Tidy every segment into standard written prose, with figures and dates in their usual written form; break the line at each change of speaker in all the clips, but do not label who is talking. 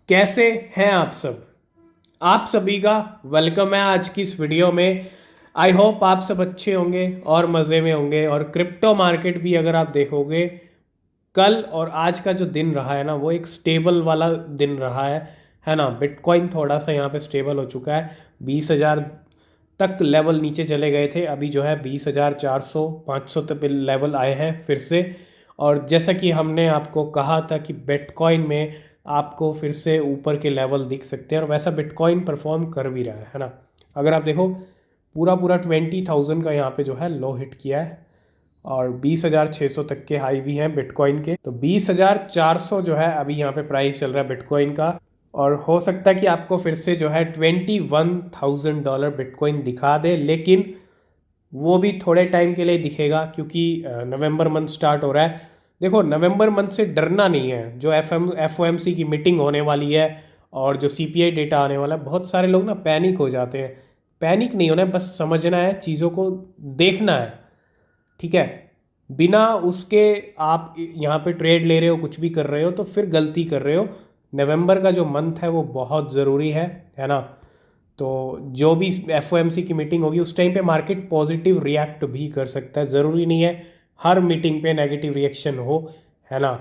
कैसे हैं आप सब। आप सभी का वेलकम है आज की इस वीडियो में। आई होप आप सब अच्छे होंगे और मज़े में होंगे। और क्रिप्टो मार्केट भी अगर आप देखोगे, कल और आज का जो दिन रहा है ना, वो एक स्टेबल वाला दिन रहा है ना। बिटकॉइन थोड़ा सा यहाँ पे स्टेबल हो चुका है। 20,000 तक लेवल नीचे चले गए थे, अभी जो है 20,400 500 तक लेवल आए हैं फिर से। और जैसा कि हमने आपको कहा था कि बिटकॉइन में आपको फिर से ऊपर के लेवल दिख सकते हैं, और वैसा बिटकॉइन परफॉर्म कर भी रहा है ना। अगर आप देखो, पूरा पूरा 20,000 का यहाँ पे जो है लो हिट किया है, और 20,600 तक के हाई भी हैं बिटकॉइन के। तो 20,400 जो है अभी यहाँ पे प्राइस चल रहा है बिटकॉइन का। और हो सकता है कि आपको फिर से जो है $21,000 बिटकॉइन दिखा दे, लेकिन वो भी थोड़े टाइम के लिए दिखेगा, क्योंकि नवंबर मंथ स्टार्ट हो रहा है। देखो, नवंबर मंथ से डरना नहीं है। जो एफओएमसी की मीटिंग होने वाली है और जो सीपीआई डेटा आने वाला है, बहुत सारे लोग ना पैनिक हो जाते हैं। पैनिक नहीं होना है, बस समझना है, चीज़ों को देखना है। ठीक है। बिना उसके आप यहाँ पे ट्रेड ले रहे हो, कुछ भी कर रहे हो, तो फिर गलती कर रहे हो। नवंबर का जो मंथ है वो बहुत ज़रूरी है ना। तो जो भी एफओएमसी की मीटिंग होगी उस टाइम पे मार्केट पॉजिटिव रिएक्ट भी कर सकता है। ज़रूरी नहीं है हर मीटिंग पे नेगेटिव रिएक्शन हो, है ना।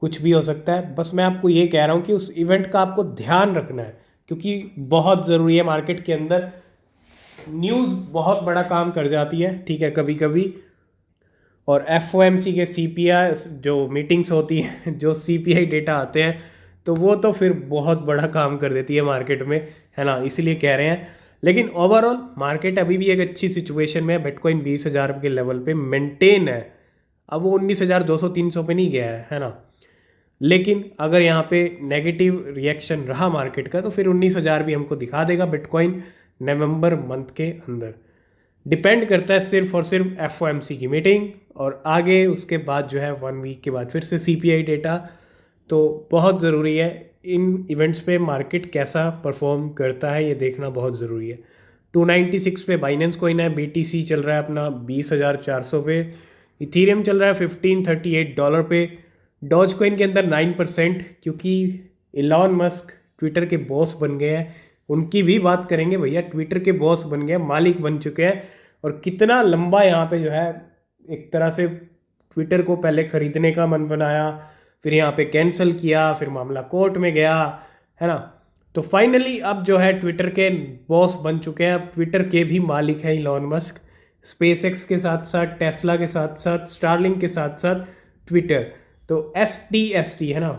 कुछ भी हो सकता है। बस मैं आपको ये कह रहा हूँ कि उस इवेंट का आपको ध्यान रखना है, क्योंकि बहुत ज़रूरी है। मार्केट के अंदर न्यूज़ बहुत बड़ा काम कर जाती है, ठीक है, कभी कभी। और एफओएमसी के सीपीआई जो मीटिंग्स होती हैं, जो सीपीआई डेटा आते हैं, तो वो तो फिर बहुत बड़ा काम कर देती है मार्केट में, है ना। इसीलिए कह रहे हैं। लेकिन ओवरऑल मार्केट अभी भी एक अच्छी सिचुएशन में है। बिटकॉइन 20,000 के लेवल पे मेंटेन है। अब वो 19,200 300 पे नहीं गया है ना। लेकिन अगर यहाँ पे नेगेटिव रिएक्शन रहा मार्केट का, तो फिर 19,000 भी हमको दिखा देगा बिटकॉइन नवंबर मंथ के अंदर। डिपेंड करता है सिर्फ और सिर्फ एफओएमसी की मीटिंग, और आगे उसके बाद जो है 1 वीक के बाद फिर से सीपीआई डेटा। तो बहुत ज़रूरी है इन इवेंट्स पे मार्केट कैसा परफॉर्म करता है, ये देखना बहुत ज़रूरी है। 296 पे बाइनेंस कोइन है। बीटीसी चल रहा है अपना 20,400 पे। इथीरियम चल रहा है $1538 पे। डॉज कॉइन के अंदर 9%, क्योंकि इलॉन मस्क ट्विटर के बॉस बन गए हैं। उनकी भी बात करेंगे भैया। ट्विटर के बॉस बन गए, मालिक बन चुके हैं। और कितना लंबा यहाँ पे जो है, एक तरह से ट्विटर को पहले खरीदने का मन बनाया, फिर यहाँ पे कैंसिल किया, फिर मामला कोर्ट में गया, है ना। तो फाइनली अब जो है ट्विटर के बॉस बन चुके हैं। अब ट्विटर के भी मालिक हैं इलॉन मस्क। स्पेसएक्स के साथ साथ, टेस्ला के साथ साथ, स्टारलिंक के साथ साथ ट्विटर। तो STST है ना,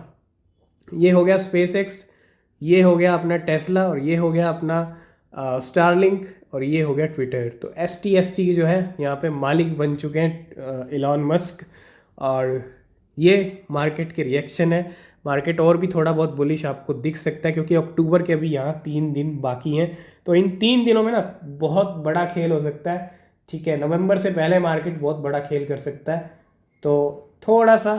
ये हो गया स्पेसएक्स, ये हो गया अपना टेस्ला, और ये हो गया अपना स्टारलिंक, और ये हो गया ट्विटर। तो STST की जो है यहाँ पे मालिक बन चुके हैं इलॉन मस्क। और ये मार्केट के रिएक्शन है। मार्केट और भी थोड़ा बहुत बुलिश आपको दिख सकता है, क्योंकि अक्टूबर के अभी यहाँ 3 दिन बाकी हैं। तो इन 3 दिनों में ना बहुत बड़ा खेल हो सकता है, ठीक है। नवंबर से पहले मार्केट बहुत बड़ा खेल कर सकता है। तो थोड़ा सा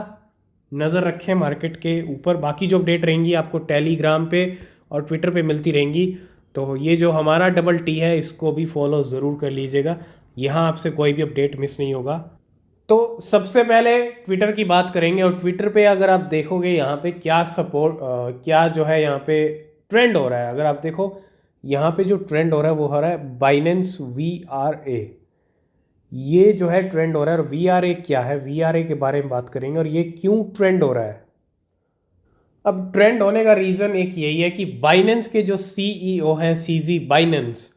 नज़र रखें मार्केट के ऊपर। बाकी जो अपडेट रहेंगी आपको टेलीग्राम पे और ट्विटर पे मिलती रहेंगी। तो ये जो हमारा डबल टी है, इसको भी फॉलो ज़रूर कर लीजिएगा। यहाँ आपसे कोई भी अपडेट मिस नहीं होगा। तो सबसे पहले ट्विटर की बात करेंगे। और ट्विटर पे अगर आप देखोगे यहाँ पे क्या सपोर्ट, क्या जो है यहाँ पे ट्रेंड हो रहा है। अगर आप देखो यहाँ पे जो ट्रेंड हो रहा है वो हो रहा है बाइनेंस VRA। ये जो है ट्रेंड हो रहा है। और VRA क्या है, VRA के बारे में बात करेंगे और ये क्यों ट्रेंड हो रहा है। अब ट्रेंड होने का रीज़न एक यही है कि बाइनेंस के जो CEO हैं, CZ बाइनेंस,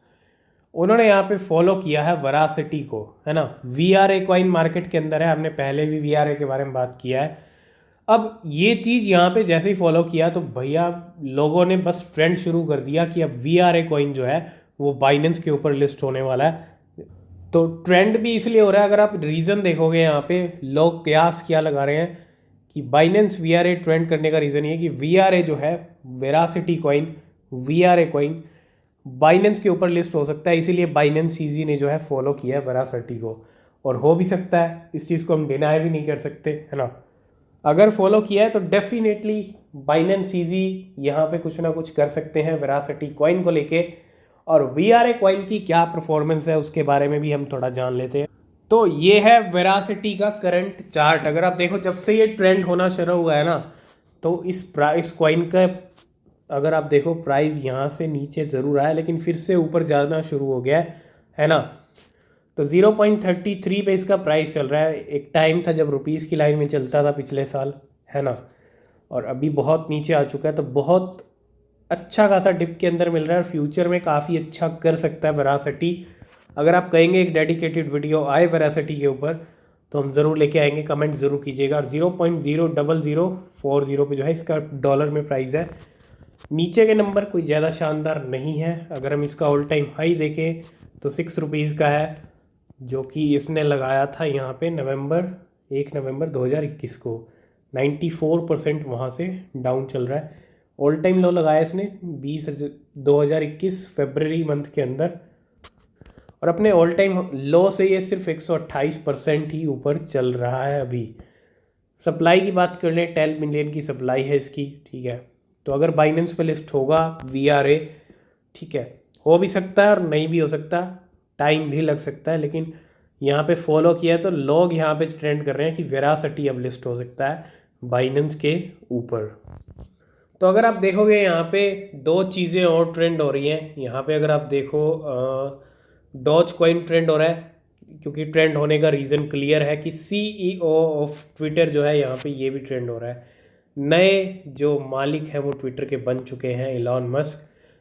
उन्होंने यहाँ पे फॉलो किया है वेरासिटी को, है ना। VRA कॉइन मार्केट के अंदर है, हमने पहले भी VRA के बारे में बात किया है। अब ये चीज़ यहाँ पे जैसे ही फॉलो किया, तो भैया लोगों ने बस ट्रेंड शुरू कर दिया कि अब VRA कॉइन जो है वो बाइनेंस के ऊपर लिस्ट होने वाला है। तो ट्रेंड भी इसलिए हो रहा है। अगर आप रीज़न देखोगे यहाँ पे, लोग कयास क्या लगा रहे हैं कि बाइनेंस VRA ट्रेंड करने का रीज़न ये कि VRA जो है, veracity coin, VRA coin Binance के ऊपर लिस्ट हो सकता है। इसीलिए बाइनेंस CZ ने जो है फॉलो किया है वेरासिटी को। और हो भी सकता है, इस चीज़ को हम डिनाई भी नहीं कर सकते, है ना। अगर फॉलो किया है तो डेफिनेटली बाइनेंस CZ यहाँ पे कुछ ना कुछ कर सकते हैं वेरासिटी कॉइन को लेके। और VRA कॉइन की क्या परफॉर्मेंस है उसके बारे में भी हम थोड़ा जान लेते हैं। तो ये है वेरासिटी का करंट चार्ट। अगर आप देखो, जब से ये ट्रेंड होना शुरू हुआ है ना, तो इस कॉइन का अगर आप देखो प्राइस यहाँ से नीचे ज़रूर आया, लेकिन फिर से ऊपर जाना शुरू हो गया है ना। तो 0.33 पे इसका प्राइस चल रहा है। एक टाइम था जब रुपीज़ की लाइन में चलता था पिछले साल, है ना, और अभी बहुत नीचे आ चुका है। तो बहुत अच्छा खासा डिप के अंदर मिल रहा है और फ्यूचर में काफ़ी अच्छा कर सकता है वेरासिटी। अगर आप कहेंगे एक डेडिकेटेड वीडियो आए वेरासिटी के ऊपर, तो हम ज़रूर लेके आएंगे, कमेंट ज़रूर कीजिएगा। और 0.00040 पे जो है इसका डॉलर में प्राइस है। नीचे के नंबर कोई ज़्यादा शानदार नहीं है। अगर हम इसका ऑल टाइम हाई देखें तो 6 रुपीज़ का है, जो कि इसने लगाया था यहाँ पे 1 नवंबर 2021 को। 94% वहाँ से डाउन चल रहा है। ऑल टाइम लो लगाया इसने 2021 फरवरी मंथ के अंदर, और अपने ऑल टाइम लो से ये सिर्फ 128% ही ऊपर चल रहा है अभी। सप्लाई की बात कर लें, 10 मिलियन की सप्लाई है इसकी, ठीक है। तो अगर बाइनेंस पे लिस्ट होगा VRA, ठीक है, हो भी सकता है और नहीं भी हो सकता, टाइम भी लग सकता है, लेकिन यहाँ पे फॉलो किया है तो लोग यहाँ पे ट्रेंड कर रहे हैं कि वेरासिटी अब लिस्ट हो सकता है बाइनेंस के ऊपर। तो अगर आप देखोगे यहाँ पे दो चीज़ें और ट्रेंड हो रही हैं यहाँ पे। अगर आप देखो डॉज कॉइन ट्रेंड हो रहा है, क्योंकि ट्रेंड होने का रीज़न क्लियर है कि CEO ऑफ ट्विटर जो है यहाँ पे ये भी ट्रेंड हो रहा है। नए जो मालिक हैं वो ट्विटर के बन चुके हैं,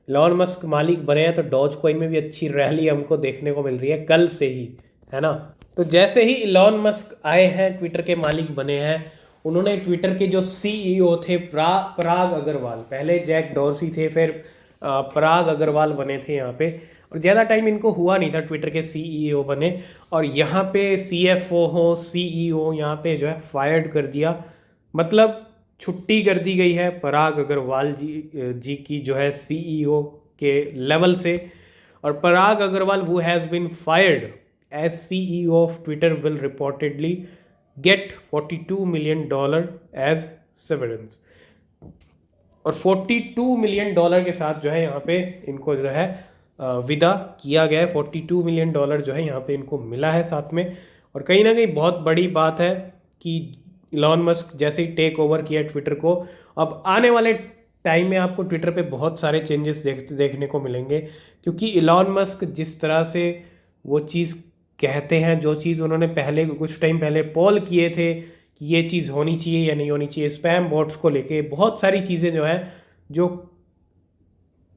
इलॉन मस्क मालिक बने हैं। तो डॉज कॉइन में भी अच्छी रैली हमको देखने को मिल रही है कल से ही, है ना। तो जैसे ही इलॉन मस्क आए हैं, ट्विटर के मालिक बने हैं, उन्होंने ट्विटर के जो CEO थे पराग अग्रवाल, पहले जैक डॉर्सी थे, फिर पराग अग्रवाल बने थे यहाँ पे। और ज़्यादा टाइम इनको हुआ नहीं था ट्विटर के CEO बने, और यहाँ पे CFO हो CEO यहाँ पे जो है फायर्ड कर दिया, मतलब छुट्टी कर दी गई है पराग अग्रवाल जी की जो है CEO के लेवल से। और पराग अग्रवाल वो has been fired as CEO of Twitter will reportedly get $42 million as severance. और $42 मिलियन के साथ जो है यहाँ पे इनको जो है विदा किया गया है। $42 मिलियन जो है यहाँ पे इनको मिला है साथ में। और कहीं ना कहीं बहुत बड़ी बात है कि इलॉन मस्क जैसे ही टेक ओवर किया ट्विटर को, अब आने वाले टाइम में आपको ट्विटर पे बहुत सारे चेंजेस देखने को मिलेंगे, क्योंकि इलॉन मस्क जिस तरह से वो चीज़ कहते हैं, जो चीज़ उन्होंने पहले कुछ टाइम पहले पोल किए थे कि ये चीज़ होनी चाहिए या नहीं होनी चाहिए, स्पैम बॉट्स को लेके बहुत सारी चीज़ें जो है,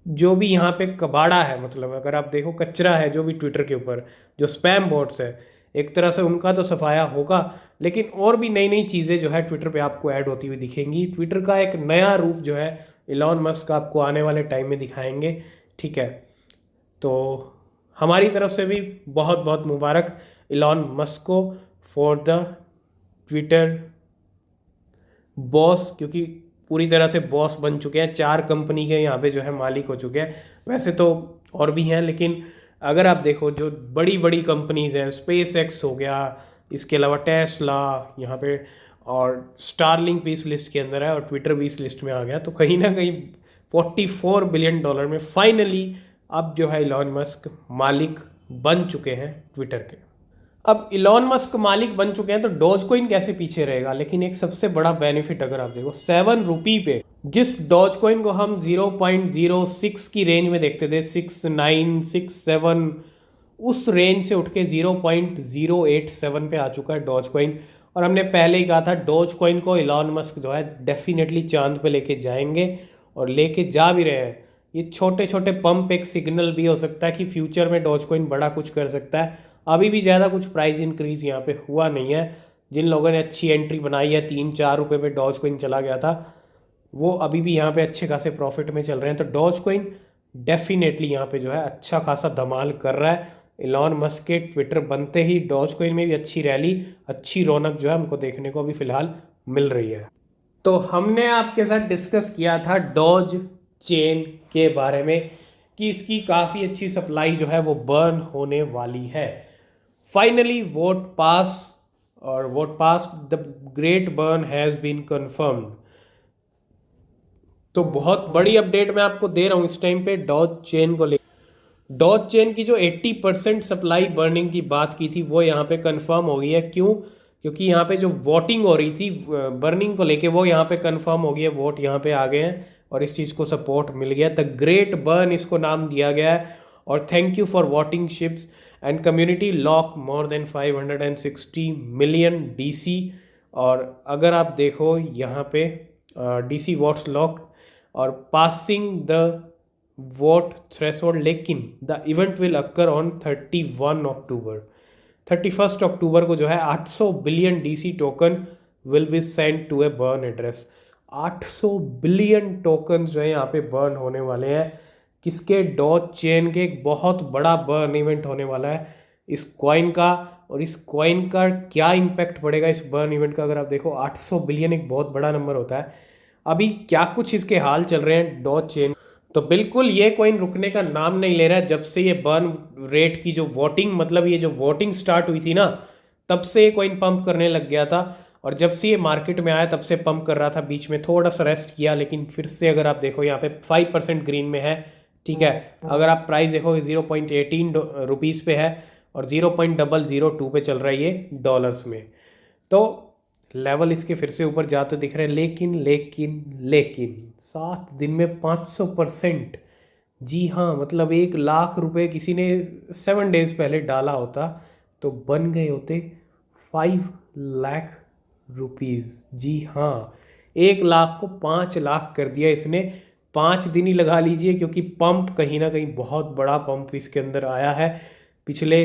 जो भी यहाँ पे कबाड़ा है, मतलब अगर आप देखो कचरा है जो भी ट्विटर के ऊपर, जो स्पैम बॉट्स है, एक तरह से उनका तो सफाया होगा, लेकिन और भी नई नई चीज़ें जो है ट्विटर पे आपको ऐड होती हुई दिखेंगी। ट्विटर का एक नया रूप जो है इलॉन मस्क आपको आने वाले टाइम में दिखाएंगे, ठीक है। तो हमारी तरफ से भी बहुत बहुत मुबारक इलॉन मस्क को फॉर द ट्विटर बॉस, क्योंकि पूरी तरह से बॉस बन चुके हैं। 4 कंपनी के यहाँ पे जो है मालिक हो चुके हैं। वैसे तो और भी हैं, लेकिन अगर आप देखो जो बड़ी बड़ी कंपनीज हैं, SpaceX हो गया, इसके अलावा टेस्ला यहाँ पे, और स्टारलिंक भी इस लिस्ट के अंदर है, और ट्विटर भी इस लिस्ट में आ गया। तो कहीं ना कहीं $44 बिलियन में फाइनली अब जो है इलॉन मस्क मालिक बन चुके हैं ट्विटर के। अब इलॉन मस्क मालिक बन चुके हैं तो डॉज कॉइन कैसे पीछे रहेगा। लेकिन एक सबसे बड़ा बेनिफिट अगर आप देखो, 7 रुपये पे जिस डॉज कॉइन को हम 0.06 की रेंज में देखते थे, 6.9 6.7, उस रेंज से उठ के 0.087 पे आ चुका है डॉज कॉइन। और हमने पहले ही कहा था डॉज कॉइन को इलॉन मस्क जो है डेफिनेटली चांद पे लेके जाएंगे, और लेके जा भी रहे हैं। ये छोटे छोटे पंप एक सिग्नल भी हो सकता है कि फ्यूचर में डॉज कॉइन बड़ा कुछ कर सकता है। अभी भी ज़्यादा कुछ प्राइस इंक्रीज यहाँ पे हुआ नहीं है। जिन लोगों ने अच्छी एंट्री बनाई है, 3-4 रुपये पे डॉज कॉइन चला गया था, वो अभी भी यहाँ पे अच्छे खासे प्रॉफिट में चल रहे हैं। तो डॉज कॉइन डेफिनेटली यहाँ पे जो है अच्छा खासा धमाल कर रहा है। इलॉन मस्क के ट्विटर बनते ही डॉज कॉइन में भी अच्छी रैली, अच्छी रौनक जो है हमको देखने को अभी फ़िलहाल मिल रही है। तो हमने आपके साथ डिस्कस किया था डॉज चेन के बारे में कि इसकी काफ़ी अच्छी सप्लाई जो है वो बर्न होने वाली है। Finally vote pass the great burn has been confirmed. तो बहुत बड़ी अपडेट मैं आपको दे रहा हूँ इस टाइम पे डॉज चेन को लेकर। डॉज चेन की जो 80% सप्लाई बर्निंग की बात की थी वो यहाँ पे कंफर्म हो गई है। क्यों? क्योंकि यहाँ पे जो वोटिंग हो रही थी बर्निंग को लेके वो यहाँ पे कंफर्म हो गई है। वोट यहाँ पे आ गए हैं और इस चीज़ को सपोर्ट मिल गया। द ग्रेट बर्न इसको नाम दिया गया है। और thank you for voting ships and community lock more than 560 million DC। और अगर आप देखो यहाँ पे DC वॉट्स लॉक्ड और पासिंग द वोट थ्रेशोल्ड, लेकिन the event will occur on 31 October को जो है 800 billion DC token will be sent to a burn address. 800 billion token जो है यहाँ पे बर्न होने वाले हैं। किसके? डॉज चेन के। एक बहुत बड़ा बर्न इवेंट होने वाला है इस कॉइन का। और इस कॉइन का क्या इम्पैक्ट पड़ेगा इस बर्न इवेंट का, अगर आप देखो 800 बिलियन एक बहुत बड़ा नंबर होता है। अभी क्या कुछ इसके हाल चल रहे हैं डॉज चेन, तो बिल्कुल ये कॉइन रुकने का नाम नहीं ले रहा है। जब से ये बर्न रेट की जो वोटिंग, मतलब ये जो वोटिंग स्टार्ट हुई थी ना, तब से ये कॉइन पंप करने लग गया था। और जब से ये मार्केट में आया तब से पंप कर रहा था, बीच में थोड़ा सा रेस्ट किया, लेकिन फिर से अगर आप देखो यहाँ पे 5% ग्रीन में है। ठीक है, अगर आप प्राइस देखो 0.18 रुपीज़ पे है और 0.002 पे चल रहा है ये डॉलर्स में। तो लेवल इसके फिर से ऊपर जाते दिख रहे हैं, लेकिन 7 दिन में 500%। जी हाँ, मतलब 1 लाख रुपए किसी ने 7 डेज पहले डाला होता तो बन गए होते 5 लाख रुपीज़। जी हाँ, 1 लाख को 5 लाख कर दिया इसने 5 दिन ही लगा लीजिए, क्योंकि पंप कहीं ना कहीं बहुत बड़ा पंप इसके अंदर आया है पिछले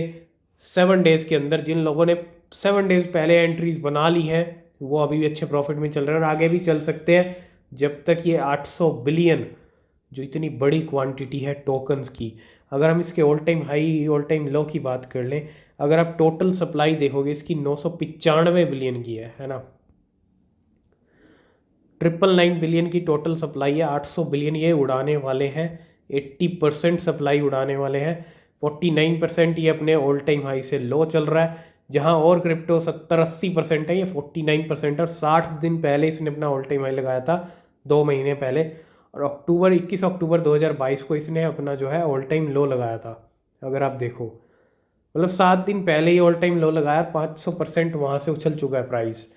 7 डेज़ के अंदर। जिन लोगों ने 7 डेज़ पहले एंट्रीज बना ली हैं वो अभी भी अच्छे प्रॉफिट में चल रहे हैं और आगे भी चल सकते हैं, जब तक ये 800 बिलियन जो इतनी बड़ी क्वांटिटी है टोकन्स की। अगर हम इसके all time high all time low की बात कर लें, अगर आप टोटल सप्लाई देखोगे इसकी 995 बिलियन की है ना। 999 बिलियन की टोटल सप्लाई है, 800 बिलियन ये उड़ाने वाले हैं। 80% सप्लाई उड़ाने वाले हैं। 49% ये अपने ऑल टाइम हाई से लो चल रहा है, जहां और क्रिप्टो 70-80% है, ये 49% और 60 दिन पहले इसने अपना ऑल टाइम हाई लगाया था 2 महीने पहले। और 21 अक्टूबर 2022 को इसने अपना जो है ऑल टाइम लो लगाया था। अगर आप देखो मतलब 7 दिन पहले ही ऑल टाइम लो लगाया, 500% वहाँ से उछल चुका है प्राइस।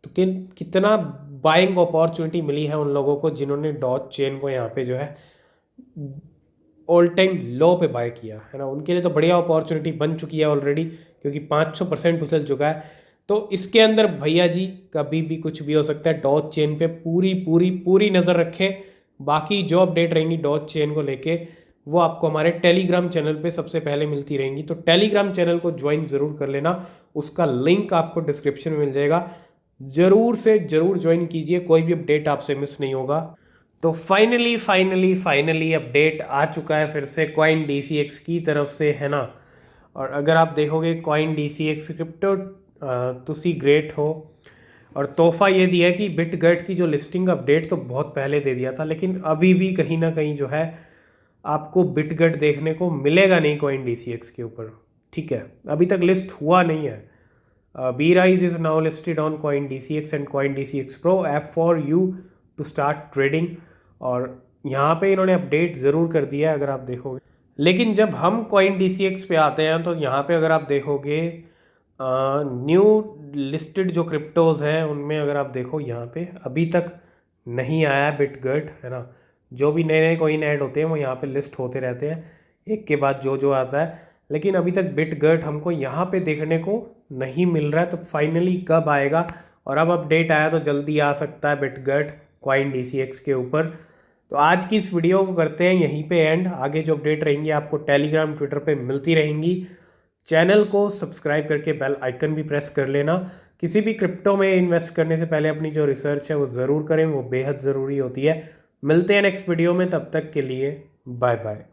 तो कितना बाइंग अपॉर्चुनिटी मिली है उन लोगों को जिन्होंने डॉज चेन को यहाँ पे जो है ऑल टाइम लो पे बाय किया है ना, उनके लिए तो बढ़िया अपॉर्चुनिटी बन चुकी है ऑलरेडी, क्योंकि 500% उछल चुका है। तो इसके अंदर भैया जी कभी भी कुछ भी हो सकता है। डॉज चेन पे पूरी पूरी पूरी नज़र रखें। बाकी जो अपडेट रहेंगी डॉज चेन को लेके वो आपको हमारे टेलीग्राम चैनल पे सबसे पहले मिलती रहेंगी, तो टेलीग्राम चैनल को ज्वाइन ज़रूर कर लेना। उसका लिंक आपको डिस्क्रिप्शन में मिल जाएगा, ज़रूर से ज़रूर ज्वाइन कीजिए, कोई भी अपडेट आपसे मिस नहीं होगा। तो फाइनली अपडेट आ चुका है फिर से कॉइन DCX की तरफ से, है ना। और अगर आप देखोगे कॉइन DCX क्रिप्टो तुसी ग्रेट हो, और तोहफा ये दिया है कि बिटगेट की जो लिस्टिंग अपडेट तो बहुत पहले दे दिया था, लेकिन अभी भी कहीं ना कहीं जो है आपको बिटगेट देखने को मिलेगा नहीं कॉइन DCX के ऊपर। ठीक है, अभी तक लिस्ट हुआ नहीं है। BRISE is now listed on coin DCX and coin DCX Pro app for you to start trading. और यहाँ पे इन्होंने अपडेट ज़रूर कर दिया है अगर आप देखोगे। लेकिन जब हम कॉइन DCX पे आते हैं तो यहाँ पे अगर आप देखोगे न्यू लिस्टेड जो क्रिप्टोज हैं उनमें अगर आप देखो यहाँ पे अभी तक नहीं आया है बिटगेट, है ना। जो भी नए नए कॉइन ऐड होते हैं वो यहाँ पे लिस्ट होते रहते हैं एक के बाद जो आता है, लेकिन अभी तक बिटगेट हमको यहाँ पे देखने को नहीं मिल रहा है। तो फाइनली कब आएगा, और अब अपडेट आया तो जल्दी आ सकता है बिटगेट कॉइन DCX के ऊपर। तो आज की इस वीडियो को करते हैं यहीं पे एंड। आगे जो अपडेट रहेंगी आपको टेलीग्राम ट्विटर पे मिलती रहेंगी। चैनल को सब्सक्राइब करके बेल आइकन भी प्रेस कर लेना। किसी भी क्रिप्टो में इन्वेस्ट करने से पहले अपनी जो रिसर्च है वो ज़रूर करें, वो बेहद ज़रूरी होती है। मिलते हैं नेक्स्ट वीडियो में, तब तक के लिए बाय बाय।